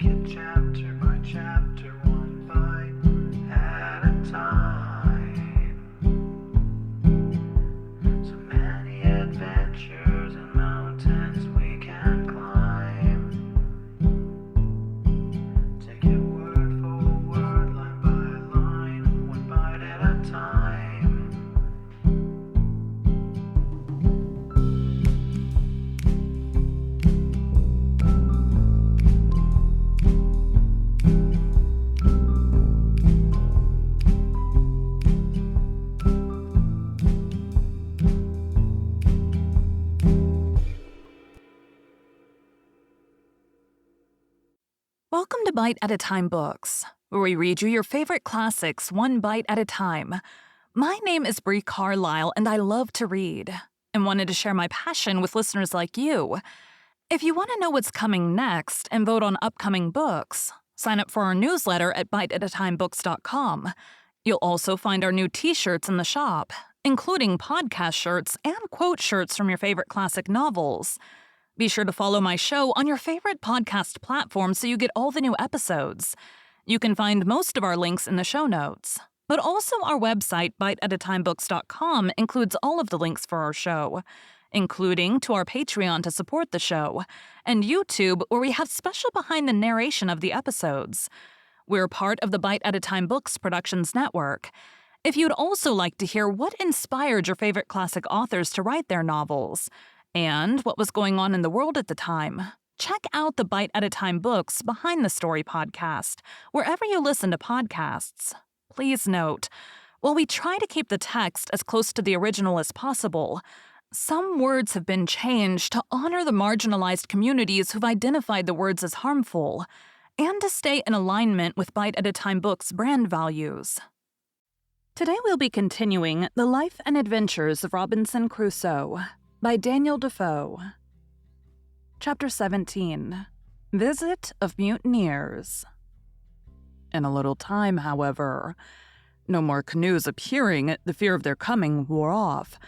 it chapter by chapter, one bite at a time. So many adventures and mountains we can climb. Take it word for word, line by line, one bite at a time. Welcome to Bite at a Time Books, where we read you your favorite classics one bite at a time. My name is Bree Carlile, and I love to read, and wanted to share my passion with listeners like you. If you want to know what's coming next and vote on upcoming books, sign up for our newsletter at biteatatimebooks.com. You'll also find our new t-shirts in the shop, including podcast shirts and quote shirts from your favorite classic novels. Be sure to follow my show on your favorite podcast platform so you get all the new episodes. You can find most of our links in the show notes. But also our website, biteatatimebooks.com, includes all of the links for our show, including to our Patreon to support the show, and YouTube, where we have special behind the narration of the episodes. We're part of the Bite at a Time Books Productions Network. If you'd also like to hear what inspired your favorite classic authors to write their novels, and what was going on in the world at the time, check out the Bite at a Time Books Behind the Story podcast, wherever you listen to podcasts. Please note, while we try to keep the text as close to the original as possible, some words have been changed to honor the marginalized communities who've identified the words as harmful, and to stay in alignment with Bite at a Time Books' brand values. Today we'll be continuing The Life and Adventures of Robinson Crusoe by Daniel Defoe. Chapter 17, Visit of Mutineers. In a little time, however, no more canoes appearing, the fear of their coming wore off,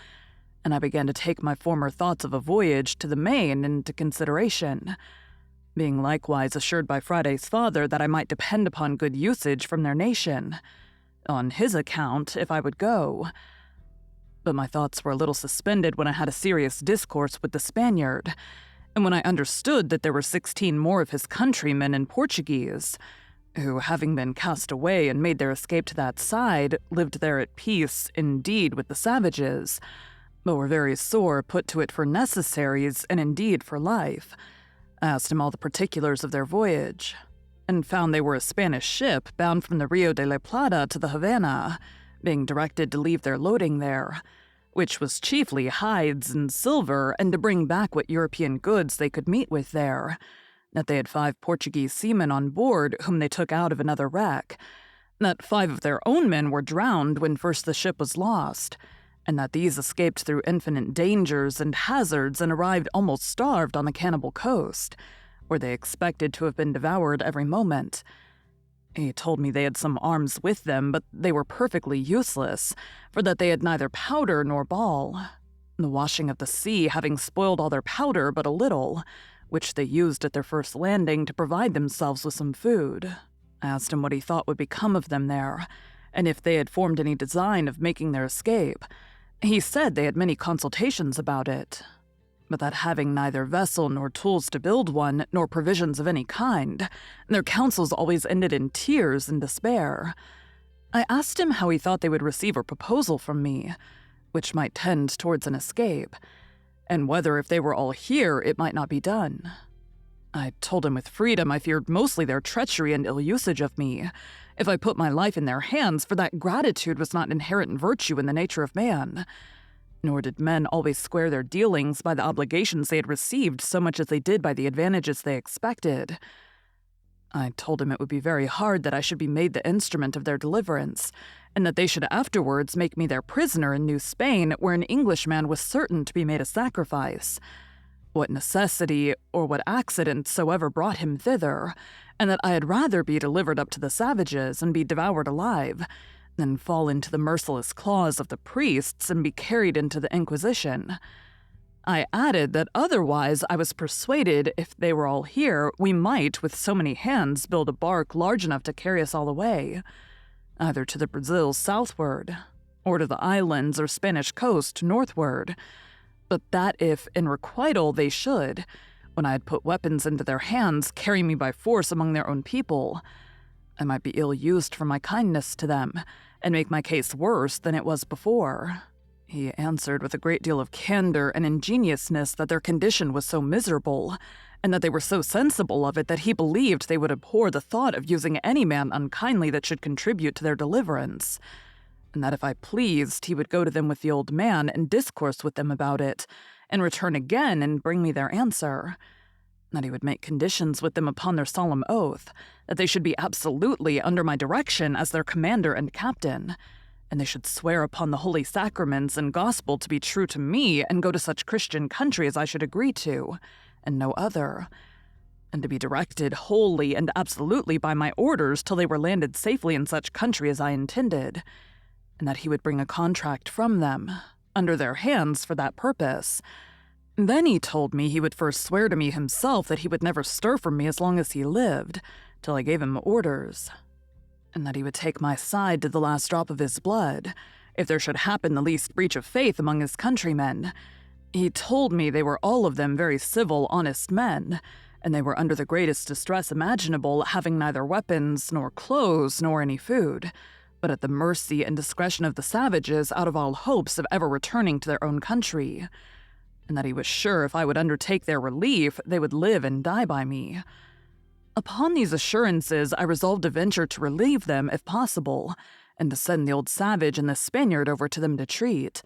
and I began to take my former thoughts of a voyage to the Main into consideration, being likewise assured by Friday's father that I might depend upon good usage from their nation, on his account, if I would go. But my thoughts were a little suspended when I had a serious discourse with the Spaniard, and when I understood that there were 16 more of his countrymen in Portuguese, who, having been cast away and made their escape to that side, lived there at peace, indeed, with the savages, but were very sore put to it for necessaries and indeed for life. I asked him all the particulars of their voyage, and found they were a Spanish ship bound from the Rio de la Plata to the Havana, being directed to leave their loading there, which was chiefly hides and silver, and to bring back what European goods they could meet with there, that they had 5 Portuguese seamen on board whom they took out of another wreck, that 5 of their own men were drowned when first the ship was lost, and that these escaped through infinite dangers and hazards and arrived almost starved on the cannibal coast, where they expected to have been devoured every moment. He told me they had some arms with them, but they were perfectly useless, for that they had neither powder nor ball, the washing of the sea having spoiled all their powder but a little, which they used at their first landing to provide themselves with some food. I asked him what he thought would become of them there, and if they had formed any design of making their escape. He said they had many consultations about it, but that having neither vessel nor tools to build one, nor provisions of any kind, their counsels always ended in tears and despair. I asked him how he thought they would receive a proposal from me, which might tend towards an escape, and whether if they were all here it might not be done. I told him with freedom I feared mostly their treachery and ill usage of me, if I put my life in their hands, for that gratitude was not inherent virtue in the nature of man, nor did men always square their dealings by the obligations they had received so much as they did by the advantages they expected. I told him it would be very hard that I should be made the instrument of their deliverance, and that they should afterwards make me their prisoner in New Spain, where an Englishman was certain to be made a sacrifice. What necessity or what accident soever brought him thither, and that I had rather be delivered up to the savages and be devoured alive, than fall into the merciless claws of the priests and be carried into the Inquisition. I added that otherwise I was persuaded if they were all here, we might, with so many hands, build a bark large enough to carry us all away, either to the Brazils southward, or to the islands or Spanish coast northward, but that if, in requital, they should, when I had put weapons into their hands, carry me by force among their own people, I might be ill-used for my kindness to them, and make my case worse than it was before. He answered with a great deal of candor and ingenuousness that their condition was so miserable, and that they were so sensible of it that he believed they would abhor the thought of using any man unkindly that should contribute to their deliverance, and that if I pleased, he would go to them with the old man and discourse with them about it, and return again and bring me their answer, that he would make conditions with them upon their solemn oath, that they should be absolutely under my direction as their commander and captain, and they should swear upon the holy sacraments and gospel to be true to me and go to such Christian country as I should agree to, and no other, and to be directed wholly and absolutely by my orders till they were landed safely in such country as I intended, and that he would bring a contract from them, under their hands for that purpose. Then he told me he would first swear to me himself that he would never stir from me as long as he lived, till I gave him orders, and that he would take my side to the last drop of his blood, if there should happen the least breach of faith among his countrymen. He told me they were all of them very civil, honest men, and they were under the greatest distress imaginable, having neither weapons, nor clothes, nor any food, but at the mercy and discretion of the savages out of all hopes of ever returning to their own country, and that he was sure if I would undertake their relief, they would live and die by me. Upon these assurances, I resolved to venture to relieve them, if possible, and to send the old savage and the Spaniard over to them to treat.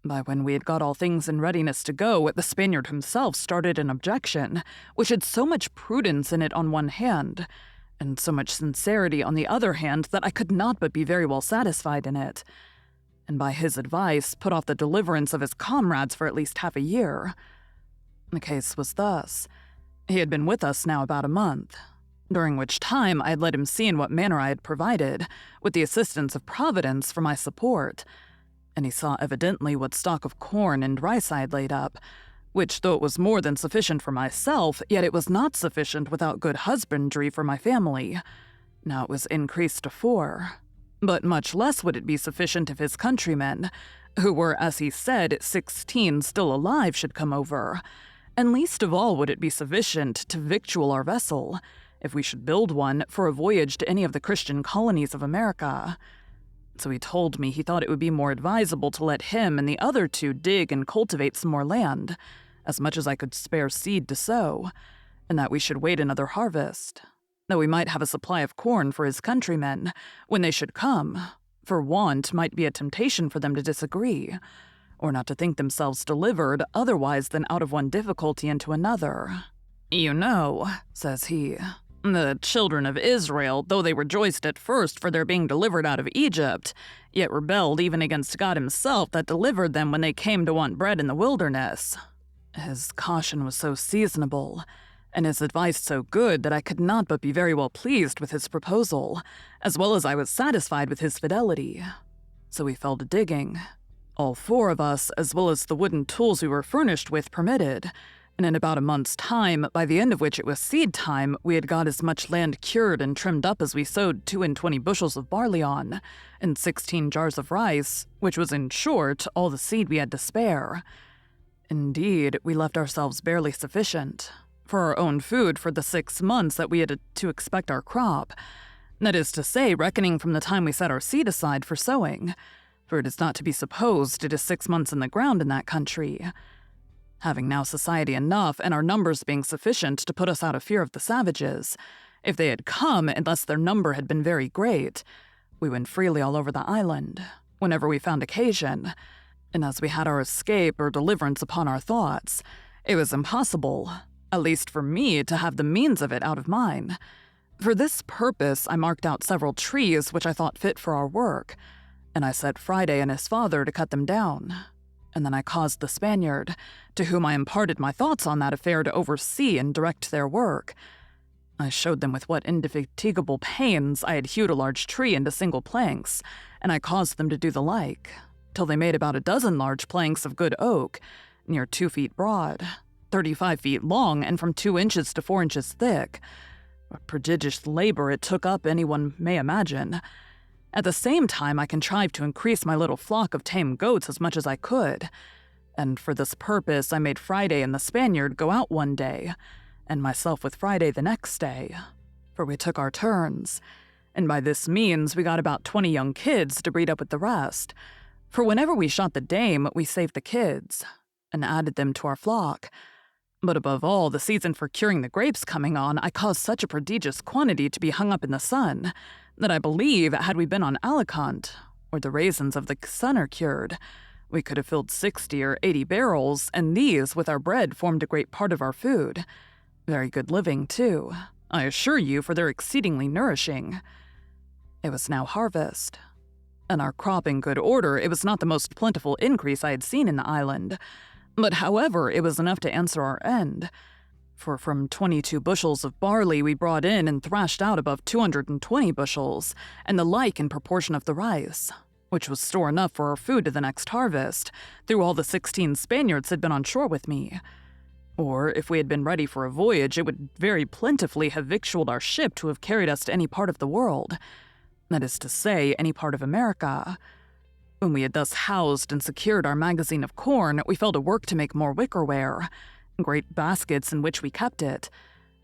By when we had got all things in readiness to go, the Spaniard himself started an objection, which had so much prudence in it on one hand, and so much sincerity on the other hand, that I could not but be very well satisfied in it, and by his advice put off the deliverance of his comrades for at least half a year. The case was thus. He had been with us now about a month, during which time I had let him see in what manner I had provided, with the assistance of Providence, for my support, and he saw evidently what stock of corn and rice I had laid up, which, though it was more than sufficient for myself, yet it was not sufficient without good husbandry for my family. Now it was increased to 4, but much less would it be sufficient if his countrymen, who were, as he said, 16 still alive, should come over, and least of all would it be sufficient to victual our vessel, if we should build one, for a voyage to any of the Christian colonies of America. So he told me he thought it would be more advisable to let him and the other 2 dig and cultivate some more land, as much as I could spare seed to sow, and that we should wait another harvest, that we might have a supply of corn for his countrymen, when they should come, for want might be a temptation for them to disagree, or not to think themselves delivered otherwise than out of one difficulty into another. You know, says he, the children of Israel, though they rejoiced at first for their being delivered out of Egypt, yet rebelled even against God himself that delivered them when they came to want bread in the wilderness. His caution was so seasonable, and his advice so good, that I could not but be very well pleased with his proposal, as well as I was satisfied with his fidelity. So we fell to digging, all 4 of us, as well as the wooden tools we were furnished with, permitted, and in about a month's time, by the end of which it was seed time, we had got as much land cured and trimmed up as we sowed 22 bushels of barley on, and 16 jars of rice, which was, in short, all the seed we had to spare. Indeed, we left ourselves barely sufficient for our own food for the 6 months that we had to expect our crop, that is to say, reckoning from the time we set our seed aside for sowing, for it is not to be supposed it is 6 months in the ground in that country. Having now society enough, and our numbers being sufficient to put us out of fear of the savages, if they had come, unless their number had been very great, we went freely all over the island, whenever we found occasion, and as we had our escape or deliverance upon our thoughts, it was impossible, at least for me, to have the means of it out of mine. For this purpose I marked out several trees which I thought fit for our work, and I set Friday and his father to cut them down. And then I caused the Spaniard, to whom I imparted my thoughts on that affair, to oversee and direct their work. I showed them with what indefatigable pains I had hewed a large tree into single planks, and I caused them to do the like, till they made about 12 large planks of good oak, near 2 feet broad, 35 feet long, and from 2 inches to 4 inches thick. A prodigious labor it took up, anyone may imagine. At the same time, I contrived to increase my little flock of tame goats as much as I could, and for this purpose I made Friday and the Spaniard go out one day, and myself with Friday the next day, for we took our turns, and by this means we got about 20 young kids to breed up with the rest, for whenever we shot the dame, we saved the kids, and added them to our flock. But above all, the season for curing the grapes coming on, I caused such a prodigious quantity to be hung up in the sun, that I believe, had we been on Alicante, where the raisins of the sun are cured, we could have filled 60 or 80 barrels, and these, with our bread, formed a great part of our food. Very good living, too, I assure you, for they're exceedingly nourishing. It was now harvest, and our crop in good order. It was not the most plentiful increase I had seen in the island, but however, it was enough to answer our end, for from 22 bushels of barley we brought in and thrashed out above 220 bushels, and the like in proportion of the rice, which was store enough for our food to the next harvest, through all the 16 Spaniards had been on shore with me. Or, if we had been ready for a voyage, it would very plentifully have victualled our ship to have carried us to any part of the world, that is to say, any part of America. When we had thus housed and secured our magazine of corn, we fell to work to make more wickerware, great baskets in which we kept it,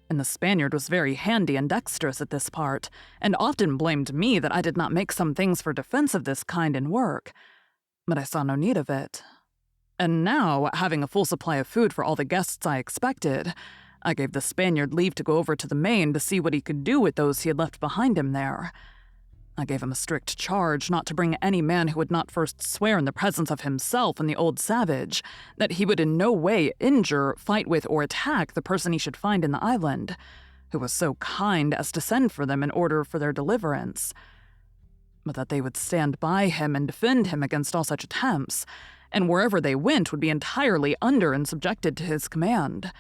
and the Spaniard was very handy and dexterous at this part, and often blamed me that I did not make some things for defense of this kind in work, but I saw no need of it. And now, having a full supply of food for all the guests I expected, I gave the Spaniard leave to go over to the main to see what he could do with those he had left behind him there. I gave him a strict charge not to bring any man who would not first swear in the presence of himself and the old savage that he would in no way injure, fight with, or attack the person he should find in the island, who was so kind as to send for them in order for their deliverance, but that they would stand by him and defend him against all such attempts, and wherever they went would be entirely under and subjected to his command,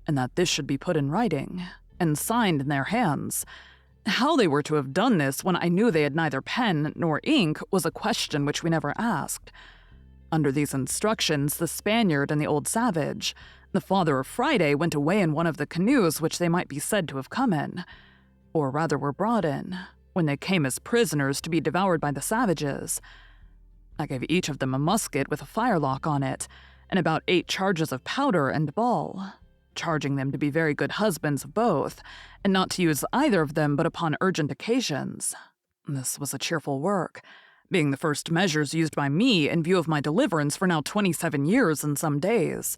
and that this should be put in writing, and signed in their hands. How they were to have done this when I knew they had neither pen nor ink was a question which we never asked. Under these instructions, the Spaniard and the old savage, the father of Friday, went away in one of the canoes which they might be said to have come in, or rather were brought in, when they came as prisoners to be devoured by the savages. I gave each of them a musket with a firelock on it, and about 8 charges of powder and ball, charging them to be very good husbands of both, and not to use either of them but upon urgent occasions. This was a cheerful work, being the first measures used by me in view of my deliverance for now 27 years and some days.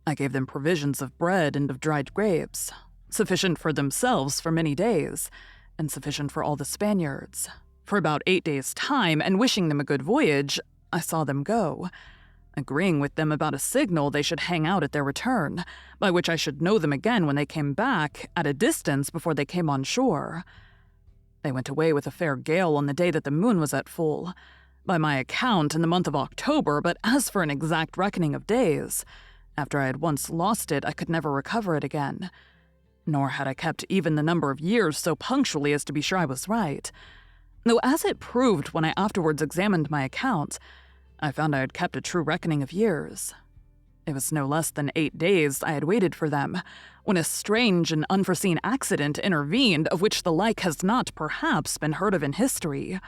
I gave them provisions of bread and of dried grapes, sufficient for themselves for many days, and sufficient for all the Spaniards. For about 8 days' time, and wishing them a good voyage, I saw them go, agreeing with them about a signal they should hang out at their return, by which I should know them again when they came back, at a distance before they came on shore. They went away with a fair gale on the day that the moon was at full, by my account in the month of October, but as for an exact reckoning of days, after I had once lost it, I could never recover it again, nor had I kept even the number of years so punctually as to be sure I was right, though as it proved when I afterwards examined my account, I found I had kept a true reckoning of years. It was no less than 8 days I had waited for them, when a strange and unforeseen accident intervened, of which the like has not, perhaps, been heard of in history.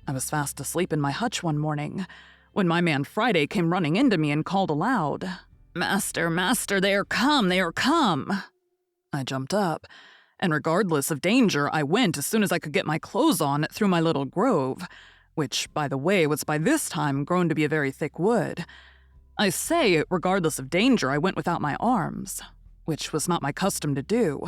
I was fast asleep in my hutch one morning, when my man Friday came running into me and called aloud, "Master, master, they are come, they are come!" I jumped up, and regardless of danger, I went as soon as I could get my clothes on through my little grove, which, by the way, was by this time grown to be a very thick wood. I say, regardless of danger, I went without my arms, which was not my custom to do,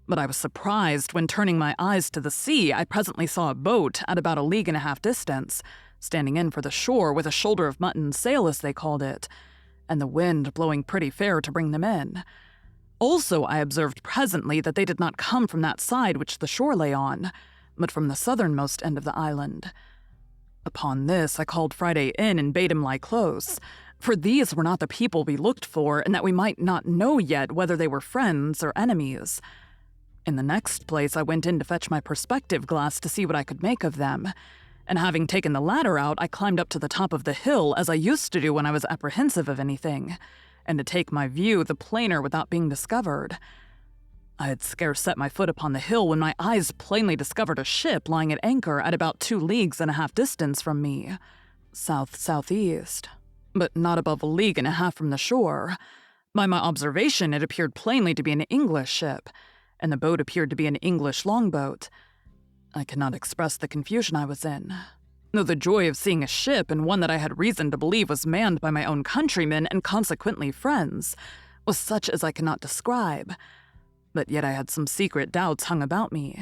but I was surprised when, turning my eyes to the sea, I presently saw a boat at about 1.5 leagues distance, standing in for the shore with a shoulder of mutton sail, as they called it, and the wind blowing pretty fair to bring them in. Also, I observed presently that they did not come from that side which the shore lay on, but from the southernmost end of the island. Upon this, I called Friday in and bade him lie close, for these were not the people we looked for, and that we might not know yet whether they were friends or enemies. In the next place, I went in to fetch my perspective glass to see what I could make of them, and having taken the ladder out, I climbed up to the top of the hill as I used to do when I was apprehensive of anything, and to take my view the plainer without being discovered. I had scarce set my foot upon the hill when my eyes plainly discovered a ship lying at anchor at about 2 leagues and a half distance from me, south-southeast, but not above 1.5 leagues from the shore. By my observation, it appeared plainly to be an English ship, and the boat appeared to be an English longboat. I cannot express the confusion I was in, though the joy of seeing a ship, and one that I had reason to believe was manned by my own countrymen and consequently friends, was such as I cannot describe. But yet I had some secret doubts hung about me.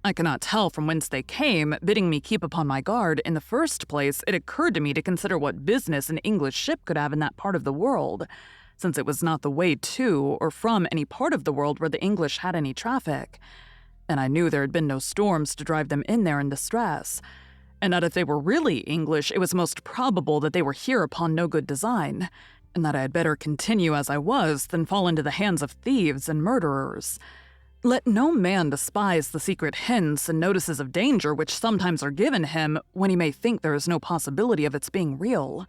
I cannot tell from whence they came, bidding me keep upon my guard. In the first place, it occurred to me to consider what business an English ship could have in that part of the world, since it was not the way to or from any part of the world where the English had any traffic, and I knew there had been no storms to drive them in there in distress, and that if they were really English, it was most probable that they were here upon no good design, and that I had better continue as I was than fall into the hands of thieves and murderers. Let no man despise the secret hints and notices of danger which sometimes are given him when he may think there is no possibility of its being real.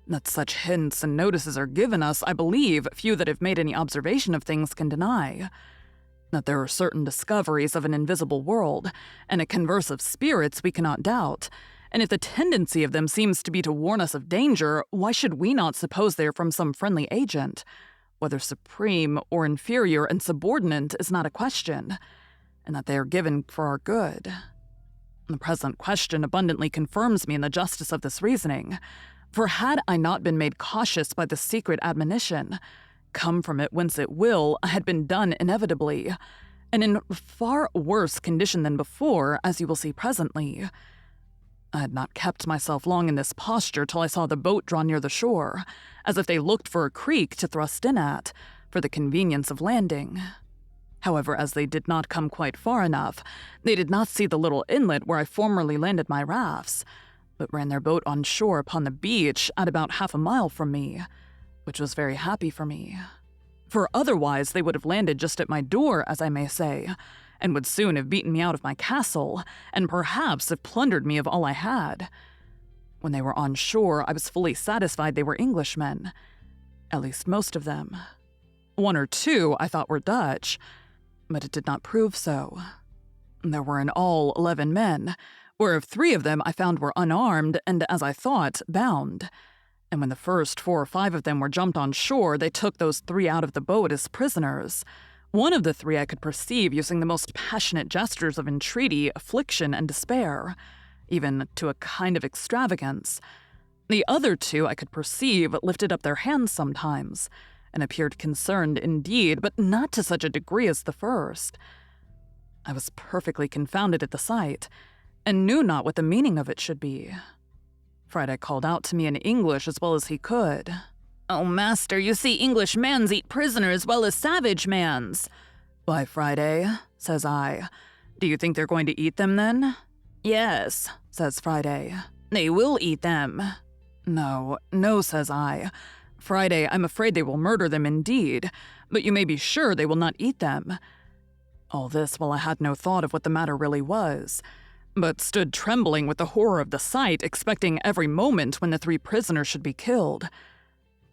That such hints and notices are given us, I believe, few that have made any observation of things can deny. That there are certain discoveries of an invisible world, and a converse of spirits we cannot doubt, and if the tendency of them seems to be to warn us of danger, why should we not suppose they are from some friendly agent? Whether supreme or inferior and subordinate is not a question, and that they are given for our good. The present question abundantly confirms me in the justice of this reasoning, for had I not been made cautious by the secret admonition, come from it whence it will, I had been done inevitably, and in far worse condition than before, as you will see presently. I had not kept myself long in this posture till I saw the boat draw near the shore, as if they looked for a creek to thrust in at, for the convenience of landing. However, as they did not come quite far enough, they did not see the little inlet where I formerly landed my rafts, but ran their boat on shore upon the beach at about 1/2 mile from me, which was very happy for me. For otherwise they would have landed just at my door, as I may say, and would soon have beaten me out of my castle, and perhaps have plundered me of all I had. When they were on shore, I was fully satisfied they were Englishmen, at least most of them. 1 or 2 I thought were Dutch, but it did not prove so. There were in all 11 men, whereof 3 of them I found were unarmed and, as I thought, bound. And when the first 4 or 5 of them were jumped on shore, they took those 3 out of the boat as prisoners. One of the 3 I could perceive using the most passionate gestures of entreaty, affliction, and despair, even to a kind of extravagance. The other 2 I could perceive lifted up their hands sometimes, and appeared concerned indeed, but not to such a degree as the first. I was perfectly confounded at the sight, and knew not what the meaning of it should be. Friday called out to me in English as well as he could. "Oh, master, you see English mans eat prisoner as well as savage mans." "Why, Friday," says I, "do you think they're going to eat them then?" "Yes," says Friday, "they will eat them." "No, no," says I. "Friday, I'm afraid they will murder them indeed, but you may be sure they will not eat them." All this while I had no thought of what the matter really was, but stood trembling with the horror of the sight, expecting every moment when the 3 prisoners should be killed.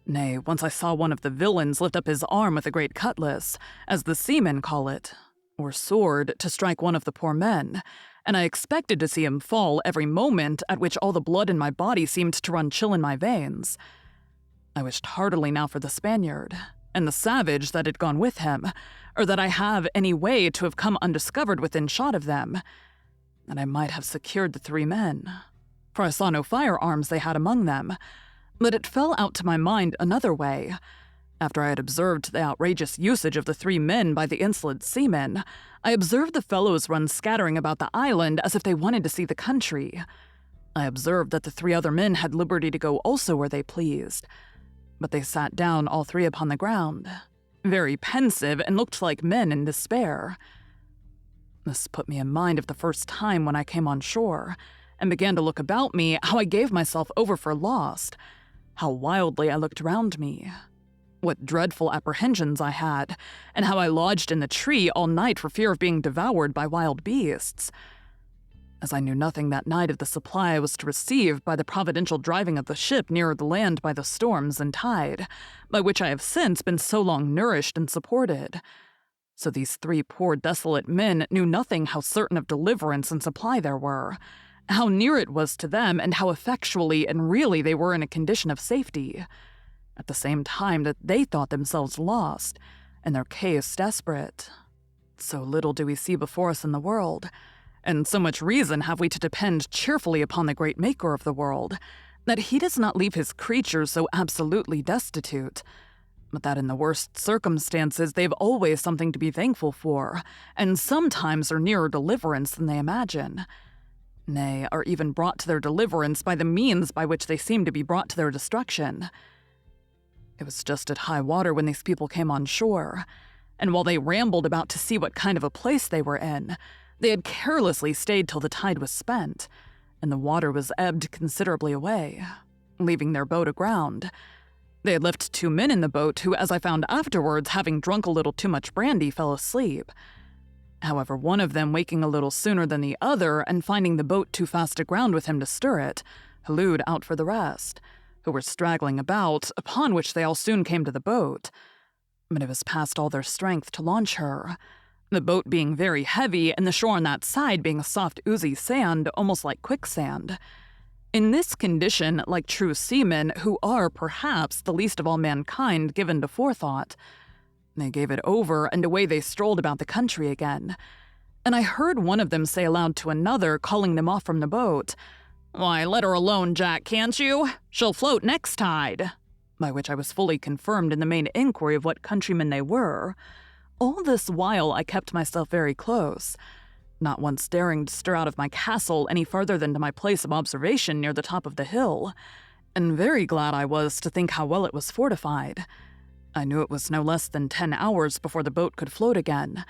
Nay, once I saw one of the villains lift up his arm with a great cutlass, as the seamen call it, or sword, to strike one of the poor men, and I expected to see him fall every moment, at which all the blood in my body seemed to run chill in my veins. I wished heartily now for the Spaniard, and the savage that had gone with him, or that I have any way to have come undiscovered within shot of them, and I might have secured the 3 men, for I saw no firearms they had among them. But it fell out to my mind another way. After I had observed the outrageous usage of the 3 men by the insolent seamen, I observed the fellows run scattering about the island as if they wanted to see the country. I observed that the 3 other men had liberty to go also where they pleased, but they sat down all 3 upon the ground, very pensive, and looked like men in despair. This put me in mind of the first time when I came on shore, and began to look about me, how I gave myself over for lost, how wildly I looked round me, what dreadful apprehensions I had, and how I lodged in the tree all night for fear of being devoured by wild beasts. As I knew nothing that night of the supply I was to receive by the providential driving of the ship nearer the land by the storms and tide, by which I have since been so long nourished and supported. So these 3 poor desolate men knew nothing how certain of deliverance and supply there were, how near it was to them, and how effectually and really they were in a condition of safety, at the same time that they thought themselves lost, and their case desperate. So little do we see before us in the world, and so much reason have we to depend cheerfully upon the great Maker of the world, that he does not leave his creatures so absolutely destitute, but that in the worst circumstances they've always something to be thankful for, and sometimes are nearer deliverance than they imagine. Nay, are even brought to their deliverance by the means by which they seem to be brought to their destruction. It was just at high water when these people came on shore, and while they rambled about to see what kind of a place they were in, they had carelessly stayed till the tide was spent, and the water was ebbed considerably away, leaving their boat aground. They had left 2 men in the boat who, as I found afterwards, having drunk a little too much brandy, fell asleep. However, one of them, waking a little sooner than the other, and finding the boat too fast aground with him to stir it, hallooed out for the rest, who were straggling about, upon which they all soon came to the boat. But it was past all their strength to launch her, the boat being very heavy, and the shore on that side being a soft oozy sand, almost like quicksand. In this condition, like true seamen, who are, perhaps, the least of all mankind given to forethought, they gave it over, and away they strolled about the country again. And I heard one of them say aloud to another, calling them off from the boat, "Why, let her alone, Jack, can't you? She'll float next tide," by which I was fully confirmed in the main inquiry of what countrymen they were. All this while I kept myself very close, not once daring to stir out of my castle any farther than to my place of observation near the top of the hill, and very glad I was to think how well it was fortified. I knew it was no less than 10 hours before the boat could float again,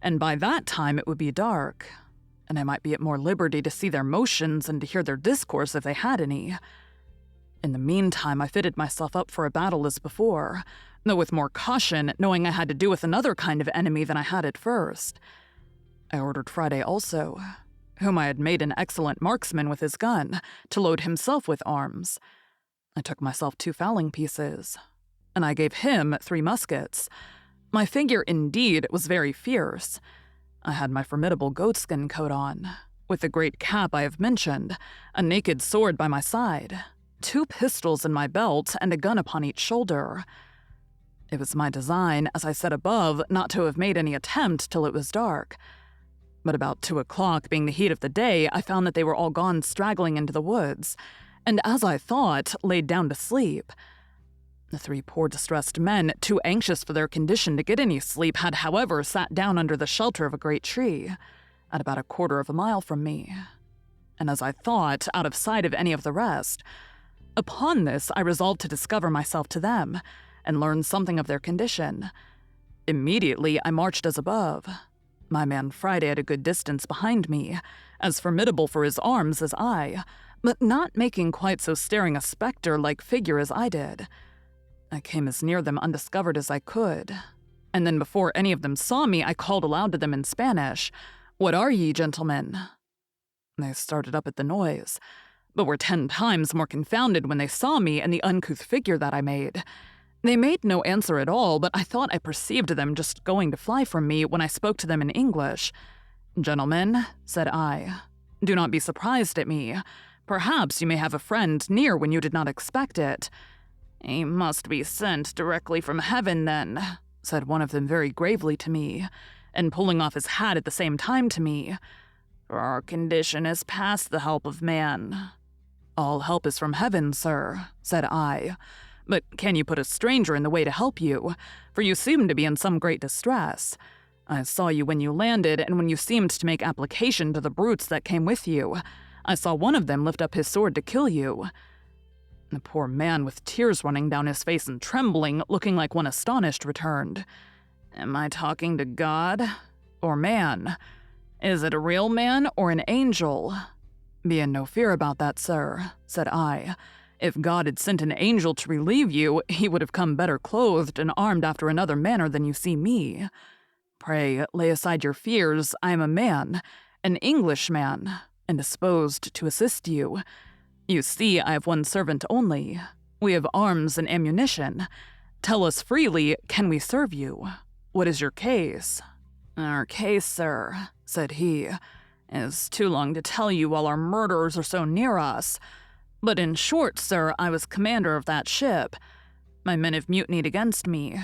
and by that time it would be dark, and I might be at more liberty to see their motions and to hear their discourse if they had any. In the meantime, I fitted myself up for a battle as before, though with more caution, knowing I had to do with another kind of enemy than I had at first. I ordered Friday also, whom I had made an excellent marksman with his gun, to load himself with arms. I took myself 2 fowling pieces, and I gave him 3 muskets. My figure, indeed, was very fierce. I had my formidable goatskin coat on, with the great cap I have mentioned, a naked sword by my side, 2 pistols in my belt, and a gun upon each shoulder. It was my design, as I said above, not to have made any attempt till it was dark. But about 2 o'clock, being the heat of the day, I found that they were all gone straggling into the woods, and as I thought, laid down to sleep. The 3 poor distressed men, too anxious for their condition to get any sleep, had, however, sat down under the shelter of a great tree, at about 1/4 of a mile from me, and as I thought, out of sight of any of the rest. Upon this, I resolved to discover myself to them, and learn something of their condition. Immediately, I marched as above, my man Friday at a good distance behind me, as formidable for his arms as I, but not making quite so staring a spectre-like figure as I did. I came as near them undiscovered as I could, and then before any of them saw me, I called aloud to them in Spanish, "What are ye, gentlemen?" They started up at the noise, but were 10 times more confounded when they saw me and the uncouth figure that I made. They made no answer at all, but I thought I perceived them just going to fly from me when I spoke to them in English. "Gentlemen," said I, "do not be surprised at me. Perhaps you may have a friend near when you did not expect it." "He must be sent directly from heaven, then," said one of them very gravely to me, and pulling off his hat at the same time to me, "for our condition is past the help of man." "All help is from heaven, sir," said I. "But can you put a stranger in the way to help you? For you seem to be in some great distress. I saw you when you landed, and when you seemed to make application to the brutes that came with you, I saw one of them lift up his sword to kill you." The poor man, with tears running down his face and trembling, looking like one astonished, returned, "Am I talking to God or man? Is it a real man or an angel?" "Be in no fear about that, sir," said I. "If God had sent an angel to relieve you, he would have come better clothed and armed after another manner than you see me. Pray, lay aside your fears. I am a man, an Englishman, and disposed to assist you. You see, I have one servant only. We have arms and ammunition. Tell us freely, can we serve you? What is your case?" "Our case, sir," said he, "is too long to tell you while our murderers are so near us. But in short, sir, I was commander of that ship. My men have mutinied against me.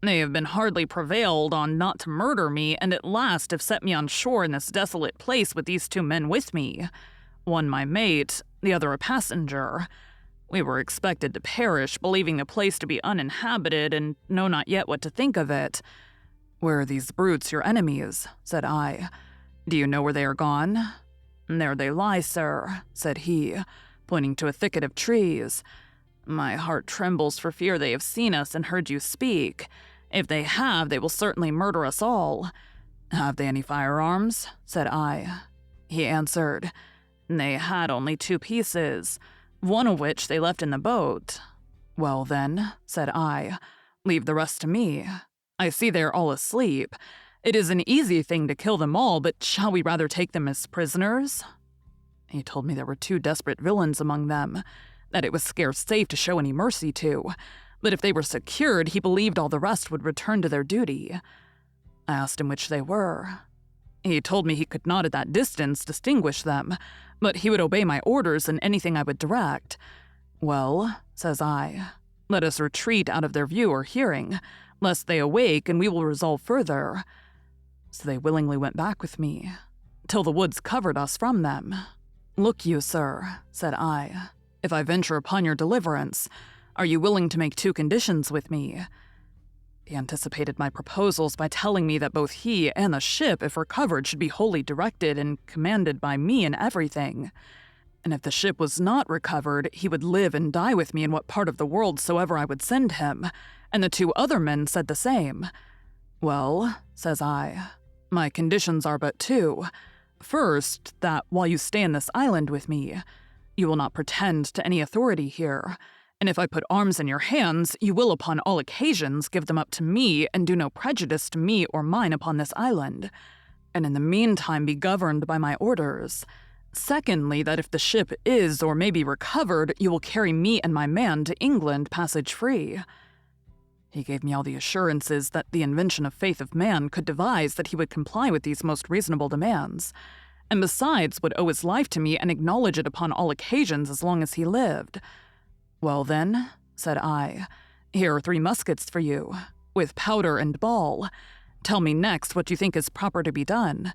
They have been hardly prevailed on not to murder me, and at last have set me on shore in this desolate place with these 2 men with me. One my mate, the other a passenger. We were expected to perish, believing the place to be uninhabited, and know not yet what to think of it." "Where are these brutes, your enemies?" said I. "Do you know where they are gone?" "There they lie, sir," said he, pointing to a thicket of trees. "My heart trembles for fear they have seen us and heard you speak. If they have, they will certainly murder us all." "Have they any firearms?" said I. He answered, "They had only 2 pieces, one of which they left in the boat." "Well then," said I, "leave the rest to me. I see they are all asleep. It is an easy thing to kill them all, but shall we rather take them as prisoners?" He told me there were 2 desperate villains among them, that it was scarce safe to show any mercy to, but if they were secured, he believed all the rest would return to their duty. I asked him which they were. He told me he could not at that distance distinguish them, but he would obey my orders in anything I would direct. "Well," says I, "let us retreat out of their view or hearing, lest they awake, and we will resolve further." So they willingly went back with me, till the woods covered us from them. "Look you, sir," said I, "if I venture upon your deliverance, are you willing to make 2 conditions with me?" He anticipated my proposals by telling me that both he and the ship, if recovered, should be wholly directed and commanded by me in everything. And if the ship was not recovered, he would live and die with me in what part of the world soever I would send him, and the 2 other men said the same. "Well," says I, "my conditions are but 2. First, that while you stay in this island with me, you will not pretend to any authority here, and if I put arms in your hands, you will upon all occasions give them up to me and do no prejudice to me or mine upon this island, and in the meantime be governed by my orders. Secondly, that if the ship is or may be recovered, you will carry me and my man to England passage free." He gave me all the assurances that the invention of faith of man could devise that he would comply with these most reasonable demands, and besides would owe his life to me and acknowledge it upon all occasions as long as he lived. "Well then," said I, "here are 3 muskets for you, with powder and ball. Tell me next what you think is proper to be done."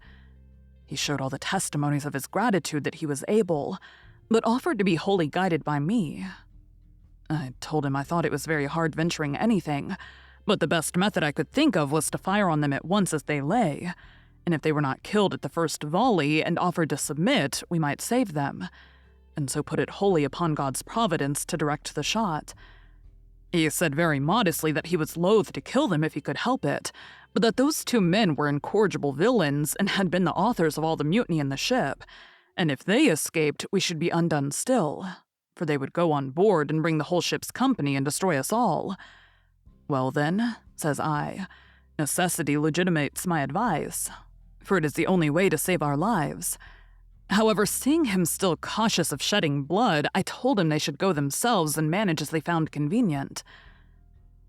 He showed all the testimonies of his gratitude that he was able, but offered to be wholly guided by me. I told him I thought it was very hard venturing anything, but the best method I could think of was to fire on them at once as they lay, and if they were not killed at the first volley and offered to submit, we might save them, and so put it wholly upon God's providence to direct the shot. He said very modestly that he was loath to kill them if he could help it, but that those 2 men were incorrigible villains and had been the authors of all the mutiny in the ship, and if they escaped, we should be undone still, for they would go on board and bring the whole ship's company and destroy us all. "Well then," says I, "necessity legitimates my advice, for it is the only way to save our lives." However, seeing him still cautious of shedding blood, I told him they should go themselves and manage as they found convenient.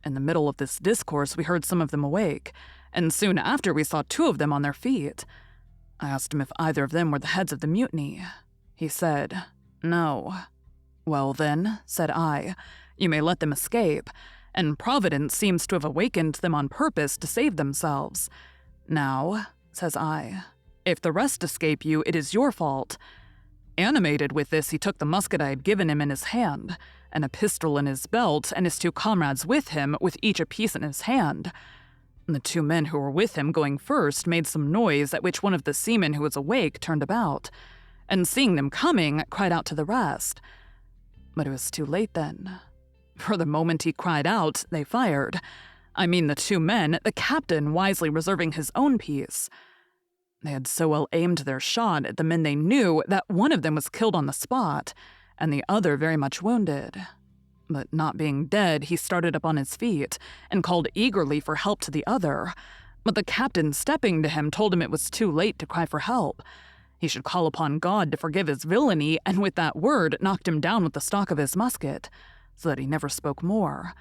In the middle of this discourse, we heard some of them awake, and soon after we saw 2 of them on their feet. I asked him if either of them were the heads of the mutiny. He said, "No." "Well then," said I, "you may let them escape, and Providence seems to have awakened them on purpose to save themselves. Now," says I, "if the rest escape you, it is your fault." Animated with this, he took the musket I had given him in his hand, and a pistol in his belt, and his 2 comrades with him, with each a piece in his hand. And the 2 men who were with him going first made some noise, at which one of the seamen who was awake turned about, and seeing them coming, cried out to the rest. But it was too late then. For the moment he cried out, they fired. I mean the 2 men, the captain wisely reserving his own piece. They had so well aimed their shot at the men they knew that one of them was killed on the spot, and the other very much wounded. But not being dead, he started up on his feet, and called eagerly for help to the other. But the captain, stepping to him, told him it was too late to cry for help. He should call upon God to forgive his villainy, and with that word knocked him down with the stock of his musket, so that he never spoke more.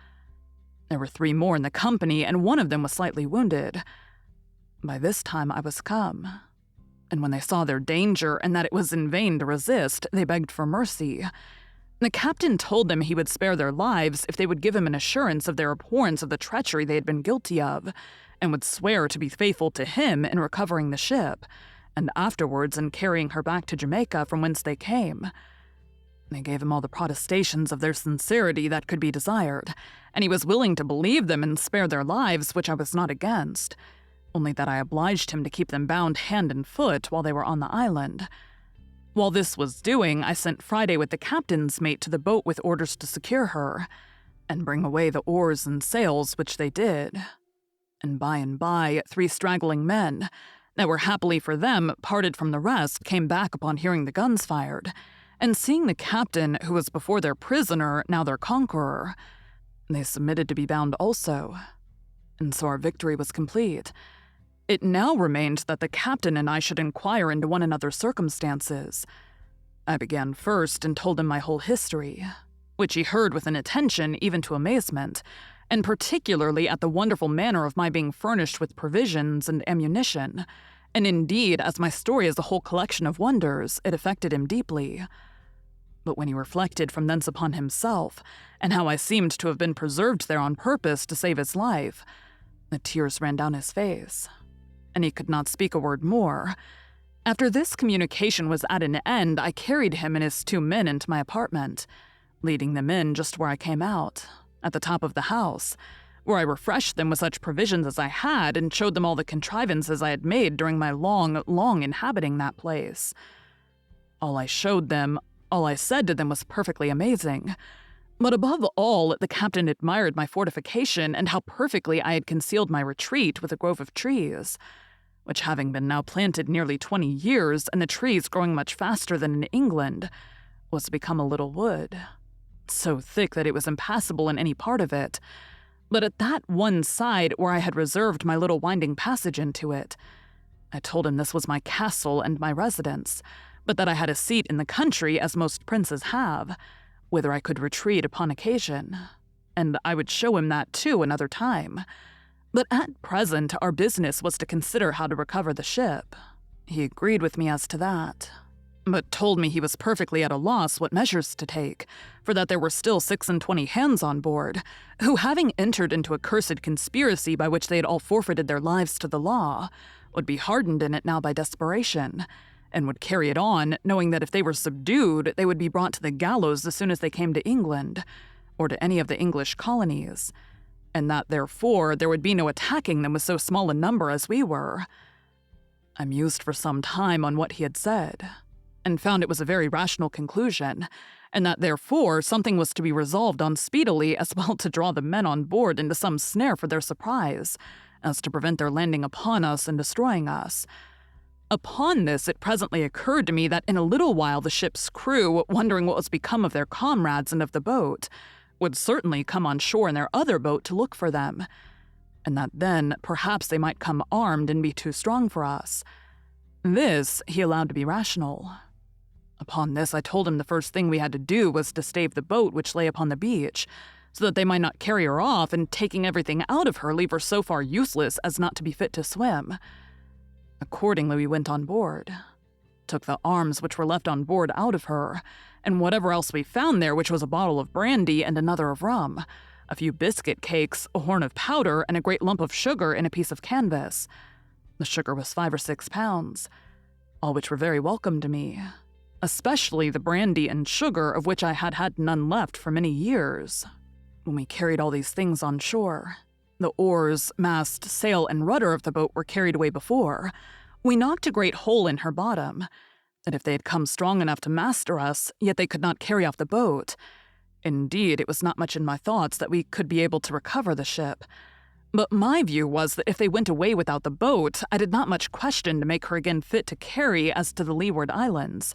There were 3 more in the company, and one of them was slightly wounded. By this time I was come, and when they saw their danger and that it was in vain to resist, they begged for mercy. The captain told them he would spare their lives if they would give him an assurance of their abhorrence of the treachery they had been guilty of, and would swear to be faithful to him in recovering the ship, and afterwards in carrying her back to Jamaica from whence they came. They gave him all the protestations of their sincerity that could be desired, and he was willing to believe them and spare their lives, which I was not against, only that I obliged him to keep them bound hand and foot while they were on the island. While this was doing, I sent Friday with the captain's mate to the boat with orders to secure her, and bring away the oars and sails, which they did. And by, 3 straggling men, that were happily for them parted from the rest, came back upon hearing the guns fired, and seeing the captain, who was before their prisoner, now their conqueror, they submitted to be bound also. And so our victory was complete. It now remained that the captain and I should inquire into one another's circumstances. I began first and told him my whole history, which he heard with an attention even to amazement, and particularly at the wonderful manner of my being furnished with provisions and ammunition, and indeed, as my story is a whole collection of wonders, it affected him deeply. But when he reflected from thence upon himself, and how I seemed to have been preserved there on purpose to save his life, the tears ran down his face, and he could not speak a word more. After this communication was at an end, I carried him and his 2 men into my apartment, leading them in just where I came out, at the top of the house, where I refreshed them with such provisions as I had and showed them all the contrivances I had made during my long inhabiting that place. All I said to them was perfectly amazing. But above all, the captain admired my fortification and how perfectly I had concealed my retreat with a grove of trees, which having been now planted nearly 20 years, and the trees growing much faster than in England, was become a little wood, so thick that it was impassable in any part of it. But at that one side where I had reserved my little winding passage into it, I told him this was my castle and my residence, but that I had a seat in the country, as most princes have, whither I could retreat upon occasion, and I would show him that too another time. But at present our business was to consider how to recover the ship. He agreed with me as to that, but told me he was perfectly at a loss what measures to take, for that there were still 26 hands on board, who, having entered into a cursed conspiracy by which they had all forfeited their lives to the law, would be hardened in it now by desperation, and would carry it on, knowing that if they were subdued, they would be brought to the gallows as soon as they came to England, or to any of the English colonies, and that therefore there would be no attacking them with so small a number as we were. I mused for some time on what he had said, and found it was a very rational conclusion, and that therefore something was to be resolved on speedily, as well to draw the men on board into some snare for their surprise, as to prevent their landing upon us and destroying us. Upon this, it presently occurred to me that in a little while the ship's crew, wondering what was become of their comrades and of the boat, would certainly come on shore in their other boat to look for them, and that then perhaps they might come armed and be too strong for us. This he allowed to be rational. Upon this, I told him the first thing we had to do was to stave the boat which lay upon the beach, so that they might not carry her off, and taking everything out of her, leave her so far useless as not to be fit to swim. Accordingly, we went on board, took the arms which were left on board out of her, and whatever else we found there, which was a bottle of brandy and another of rum, a few biscuit cakes, a horn of powder, and a great lump of sugar in a piece of canvas. The sugar was 5 or 6 pounds, all which were very welcome to me, especially the brandy and sugar, of which I had had none left for many years. When we carried all these things on shore, the oars, mast, sail, and rudder of the boat were carried away before, we knocked a great hole in her bottom, that if they had come strong enough to master us, yet they could not carry off the boat. Indeed, it was not much in my thoughts that we could be able to recover the ship. But my view was that if they went away without the boat, I did not much question to make her again fit to carry as to the Leeward Islands,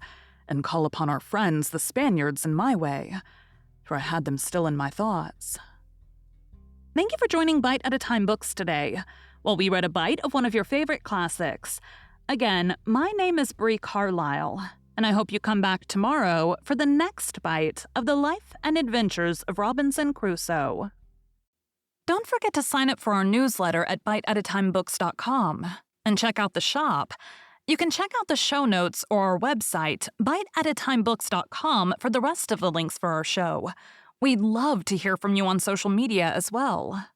and call upon our friends, the Spaniards, in my way, for I had them still in my thoughts. Thank you for joining Bite at a Time Books today, while we read a bite of one of your favorite classics. Again, my name is Bree Carlile, and I hope you come back tomorrow for the next bite of the life and adventures of Robinson Crusoe. Don't forget to sign up for our newsletter at biteatatimebooks.com and check out the shop. You can check out the show notes or our website, biteatatimebooks.com, for the rest of the links for our show. We'd love to hear from you on social media as well.